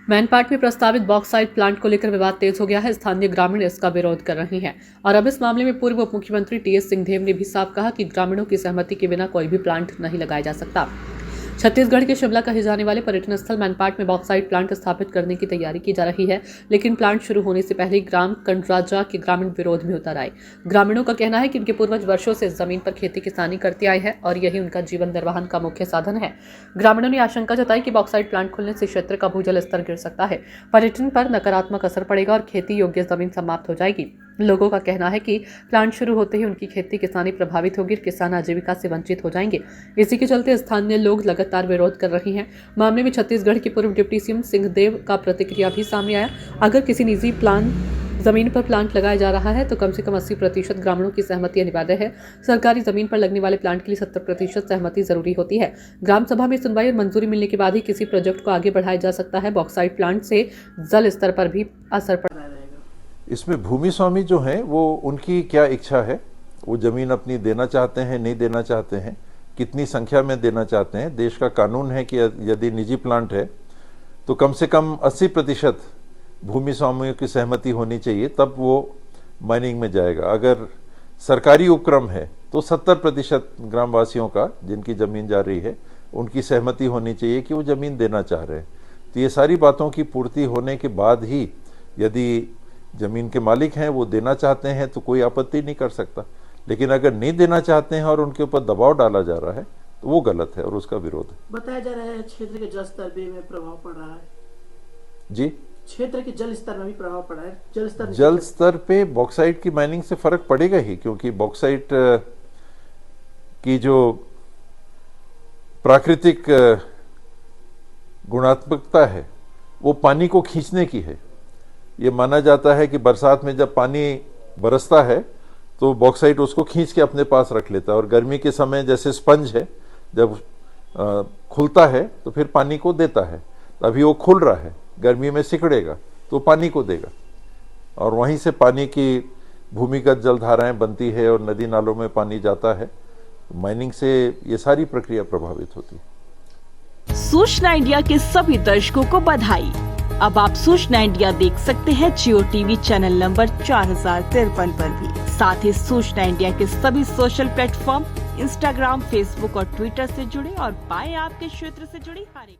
मैनपाट में प्रस्तावित bauxite plant को लेकर विवाद तेज हो गया है। स्थानीय ग्रामीण इसका विरोध कर रहे हैं और अब इस मामले में पूर्व उप मुख्यमंत्री टीएस सिंहदेव ने भी साफ कहा कि ग्रामीणों की सहमति के बिना कोई भी प्लांट नहीं लगाया जा सकता। छत्तीसगढ़ के शिमला कहे जाने वाले पर्यटन स्थल मैनपाट में बॉक्साइट प्लांट स्थापित करने की तैयारी की जा रही है, लेकिन प्लांट शुरू होने से पहले ग्राम कंडराजा के ग्रामीण विरोध में उतर आए। ग्रामीणों का कहना है कि उनके पूर्वज वर्षों से इस जमीन पर खेती किसानी करते आए हैं और यही उनका जीवन निर्वाहन का मुख्य साधन है। ग्रामीणों ने आशंका जताई कि बॉक्साइट प्लांट खुलने से क्षेत्र का भूजल स्तर गिर सकता है, पर्यटन पर नकारात्मक असर पड़ेगा और खेती योग्य जमीन समाप्त हो जाएगी। लोगों का कहना है कि प्लांट शुरू होते ही उनकी खेती किसानी प्रभावित होगी और किसान आजीविका से वंचित हो जाएंगे। इसी के चलते स्थानीय लोग लगातार विरोध कर रहे हैं। मामले में छत्तीसगढ़ के पूर्व डिप्टी सीएम सिंहदेव का प्रतिक्रिया भी सामने आया। अगर किसी निजी जमीन पर प्लांट लगाया जा रहा है तो कम से कम 80% ग्रामीणों की सहमति अनिवार्य है। सरकारी जमीन पर लगने वाले प्लांट के लिए 70% सहमति जरूरी होती है। ग्राम सभा में सुनवाई और मंजूरी मिलने के बाद ही किसी प्रोजेक्ट को आगे बढ़ाया जा सकता है। बॉक्साइट प्लांट से जल स्तर पर भी असर पड़ा रहेगा। इसमें भूमि स्वामी जो हैं वो उनकी क्या इच्छा है, वो जमीन अपनी देना चाहते हैं, नहीं देना चाहते हैं, कितनी संख्या में देना चाहते हैं। देश का कानून है कि यदि निजी प्लांट है तो कम से कम 80% भूमि स्वामियों की सहमति होनी चाहिए, तब वो माइनिंग में जाएगा। अगर सरकारी उपक्रम है तो 70% ग्रामवासियों का, जिनकी ज़मीन जा रही है, उनकी सहमति होनी चाहिए कि वो ज़मीन देना चाह रहे हैं। तो ये सारी बातों की पूर्ति होने के बाद ही यदि ज़मीन के मालिक हैं वो देना चाहते हैं तो कोई आपत्ति नहीं कर सकता। लेकिन अगर नहीं देना चाहते हैं और उनके ऊपर दबाव डाला जा रहा है तो वो गलत है और उसका विरोध है। बताया जा रहा है क्षेत्र के जल स्तर में प्रभाव पड़ रहा है। जी, क्षेत्र के जल स्तर में भी प्रभाव पड़ा है। जल स्तर पे बॉक्साइट की माइनिंग से फर्क पड़ेगा ही, क्योंकि बॉक्साइट की जो प्राकृतिक गुणात्मकता है वो पानी को खींचने की है। ये माना जाता है कि बरसात में जब पानी बरसता है तो बॉक्साइट उसको खींच के अपने पास रख लेता है, और गर्मी के समय जैसे स्पंज है, जब खुलता है तो फिर पानी को देता है। अभी वो खुल रहा है, गर्मी में सिकुड़ेगा तो पानी को देगा, और वहीं से पानी की भूमिगत जलधाराएं बनती है और नदी नालों में पानी जाता है। माइनिंग से ये सारी प्रक्रिया प्रभावित होती है। सूचना इंडिया के सभी दर्शकों को बधाई। अब आप सूचना इंडिया देख सकते हैं जियो टीवी चैनल नंबर 4053 पर भी। साथ ही सूचना इंडिया के सभी सोशल प्लेटफॉर्म इंस्टाग्राम, फेसबुक और ट्विटर से जुड़े और पाएं आपके क्षेत्र से जुड़ी हर एक